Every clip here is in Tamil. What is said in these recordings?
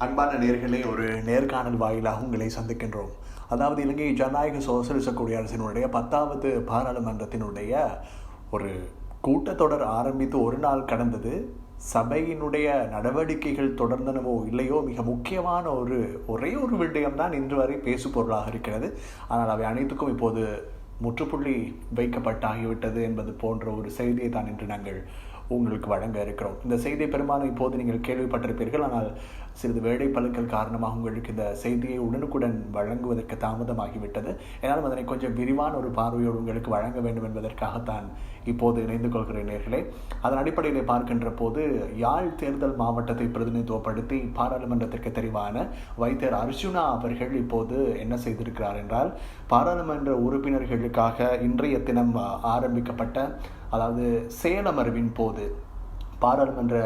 அன்பான நேர்களே, ஒரு நேர்காணல் வாயிலாக உங்களை சந்திக்கின்றோம். அதாவது இலங்கை ஜனநாயக சோசலிச குடியரசினுடைய 10வது பாராளுமன்றத்தினுடைய ஒரு கூட்டத்தொடர் ஆரம்பித்து ஒரு நாள் கடந்தது. சபையினுடைய நடவடிக்கைகள் தொடர்ந்தனவோ இல்லையோ, மிக முக்கியமான ஒரே ஒரு விடயம்தான் இன்று வரை பேசு பொருளாக இருக்கிறது. ஆனால் அவை அனைத்துக்கும் இப்போது முற்றுப்புள்ளி வைக்கப்பட்டாகிவிட்டது என்பது போன்ற ஒரு செய்தியை தான் இன்று நாங்கள் உங்களுக்கு வழங்க இருக்கிறோம். இந்த செய்தியை பெரும்பாலும் இப்போது நீங்கள் கேள்விப்பட்டிருப்பீர்கள். ஆனால் சிறிது வேலை பழுக்கள் காரணமாக உங்களுக்கு இந்த செய்தியை உடனுக்குடன் வழங்குவதற்கு தாமதமாகிவிட்டது. என்னாலும் அதனை கொஞ்சம் விரிவான ஒரு பார்வையோடு உங்களுக்கு வழங்க வேண்டும் என்பதற்காகத்தான் இப்போது இணைந்து கொள்கிறேன் நேர்களே. அதன் அடிப்படையில் பார்க்கின்ற போது யாழ் தேர்தல் மாவட்டத்தை பிரதிநிதித்துவப்படுத்தி பாராளுமன்றத்திற்கு தெரிவான வைத்தியர் அர்ஜுனா அவர்கள் இப்போது என்ன செய்திருக்கிறார் என்றால், பாராளுமன்ற உறுப்பினர்களுக்காக இன்றைய தினம் ஆரம்பிக்கப்பட்ட, அதாவது செயலமர்வின் போது பாராளுமன்ற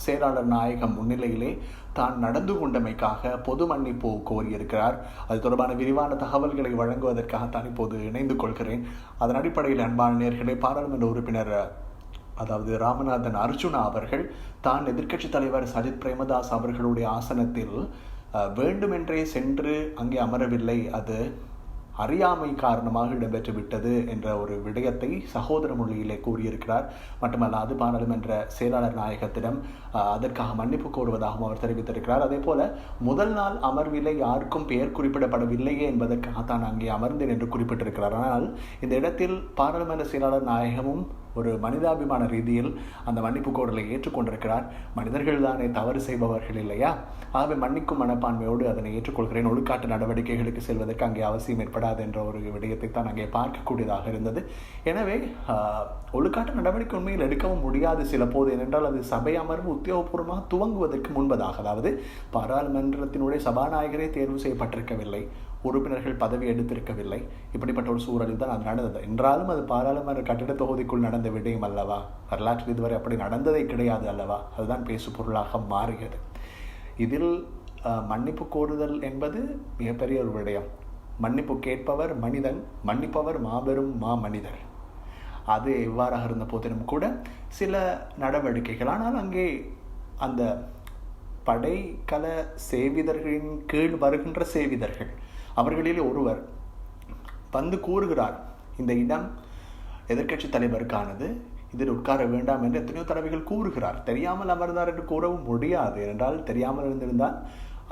செயலாளர் நாயகம் முன்னிலையிலே தான் நடந்து கொண்டமைக்காக பொது மன்னிப்பு கோரியிருக்கிறார். அது தொடர்பான விரிவான தகவல்களை வழங்குவதற்காகத்தான் இப்போது இணைந்து கொள்கிறேன். அதன் அடிப்படையில் அன்பான நேயர்களே, பாராளுமன்ற உறுப்பினர் அதாவது ராமநாதன் அர்ஜுனா அவர்கள் தான் எதிர்க்கட்சித் தலைவர் சஜித் பிரேமதாஸ் அவர்களுடைய ஆசனத்தில் வேண்டுமென்றே சென்று அங்கே அமரவில்லை, அது அறியாமை காரணமாக இடம்பெற்று விட்டது என்ற ஒரு விடயத்தை சகோதர மொழியிலே கூறியிருக்கிறார். மட்டுமல்லாது பாராளுமன்ற செயலாளர் நாயகத்திடம் அதற்காக மன்னிப்பு கோருவதாகவும் அவர் தெரிவித்திருக்கிறார். அதே போல முதல் நாள் அமர்விலே யாருக்கும் பெயர் குறிப்பிடப்படவில்லையே என்பதற்காக தான் அங்கே அமர்ந்தேன் என்று குறிப்பிட்டிருக்கிறார். ஆனால் இந்த இடத்தில் பாராளுமன்ற செயலாளர் நாயகமும் ஒரு மனிதாபிமான ரீதியில் அந்த மன்னிப்பு கோரலை ஏற்றுக்கொண்டிருக்கிறார். மனிதர்கள் தானே தவறு செய்பவர்கள் இல்லையா? ஆகவே மன்னிக்கும் மனப்பான்மையோடு அதனை ஏற்றுக்கொள்கிறேன். ஒழுக்காட்டு நடவடிக்கைகளுக்கு செல்வதற்கு அங்கே அவசியம் ஏற்படாது என்ற ஒரு விடயத்தை தான் அங்கே பார்க்கக்கூடியதாக இருந்தது. எனவே ஒழுக்காட்டு நடவடிக்கை உண்மையில் எடுக்கவும் முடியாது சில போது. ஏனென்றால் அது சபை அமர்வு உத்தியோகபூர்வமாக துவங்குவதற்கு முன்பதாக, அதாவது பாராளுமன்றத்தினுடைய சபாநாயகரே தேர்வு செய்யப்பட்டிருக்கவில்லை, உறுப்பினர்கள் பதவி எடுத்திருக்கவில்லை. இப்படிப்பட்ட ஒரு சூழலில் தான் அது நடந்தது. என்றாலும் அது பாராளுமன்ற கட்டிட தொகுதிக்குள் நடந்த விடயம் அல்லவா? வரலாற்றில் இதுவரை அப்படி நடந்ததே கிடையாது அல்லவா? அதுதான் பேசு பொருளாக மாறியது. இதில் மன்னிப்பு கோருதல் என்பது மிகப்பெரிய ஒரு விடயம். மன்னிப்பு கேட்பவர் மனிதன், மன்னிப்பவர் மாபெரும் மனிதர். அது எவ்வாறாக இருந்த போதிலும் கூட சில நடவடிக்கைகள், ஆனால் அங்கே அந்த படைக்கல சேவிதர்களின் கீழ் வருகின்ற சேவிதர்கள் அவர்களிலே ஒருவர் வந்து கூறுகிறார், இந்த இடம் எதிர்க்கட்சி தலைவருக்கானது, இதில் உட்கார வேண்டாம் என்று எத்தனையோ தடவைகள் கூறுகிறார். தெரியாமல் அமர்ந்தார் என்று கூறவும் முடியாது. என்றால் தெரியாமல் இருந்திருந்தால்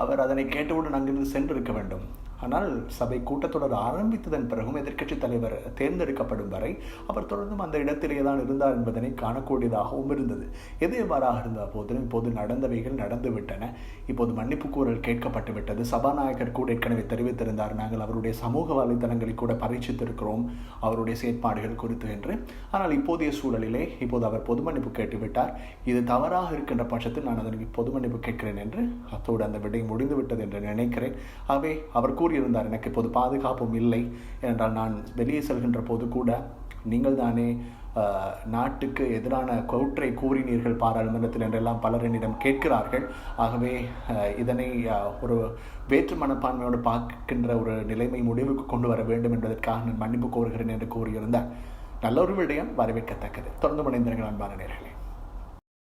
அவர் அதனை கேட்டவுடன் அங்கிருந்து சென்றிருக்க வேண்டும். ஆனால் சபை கூட்டத்தொடர் ஆரம்பித்ததன் பிறகும் எதிர்க்கட்சி தலைவர் தேர்ந்தெடுக்கப்படும் வரை அவர் தொடர்ந்தும் அந்த இடத்திலே தான் இருந்தார் என்பதனை காணக்கூடியதாகவும் இருந்தது. எது எவ்வாறாக இருந்த போதிலும் இப்போது நடந்தவைகள் நடந்துவிட்டன. இப்போது மன்னிப்பு கூறல் கேட்கப்பட்டு விட்டது. சபாநாயகர் கூட ஏற்கனவே தெரிவித்திருந்தார், நாங்கள் அவருடைய சமூக வலைத்தளங்களில் கூட பரீட்சித்திருக்கிறோம் அவருடைய செயற்பாடுகள் குறித்து என்று. ஆனால் இப்போதைய சூழலிலே இப்போது அவர் பொது மன்னிப்பு கேட்டுவிட்டார். இது தவறாக இருக்கின்ற பட்சத்தில் நான் அதற்கு பொது மன்னிப்பு கேட்கிறேன் என்று அத்தோடு அந்த விடை முடிந்துவிட்டது என்று நினைக்கிறேன். ஆகவே அவர் கூறியிருந்தார், எனக்கு இப்போது பாதுகாப்பும் இல்லை, ஏனென்றால் நான் வெளியே செல்கின்ற போது கூட நீங்கள் தானே நாட்டுக்கு எதிரான கூற்றை கூறினீர்கள் பாராளுமன்றத்தில் என்றெல்லாம் பலர் என்னிடம் கேட்கிறார்கள். ஆகவே இதனை ஒரு வேற்று மனப்பான்மையோடு பார்க்கின்ற ஒரு நிலைமை முடிவுக்கு கொண்டு வர வேண்டும் என்பதற்காக நான் மன்னிப்பு கோருகிறேன் என்று கூறியிருந்தார். நல்ல ஒரு விடயம், வரவேற்கத்தக்கது. தொடர்ந்து இணைந்திருங்கள் அன்பான நேயர்களே.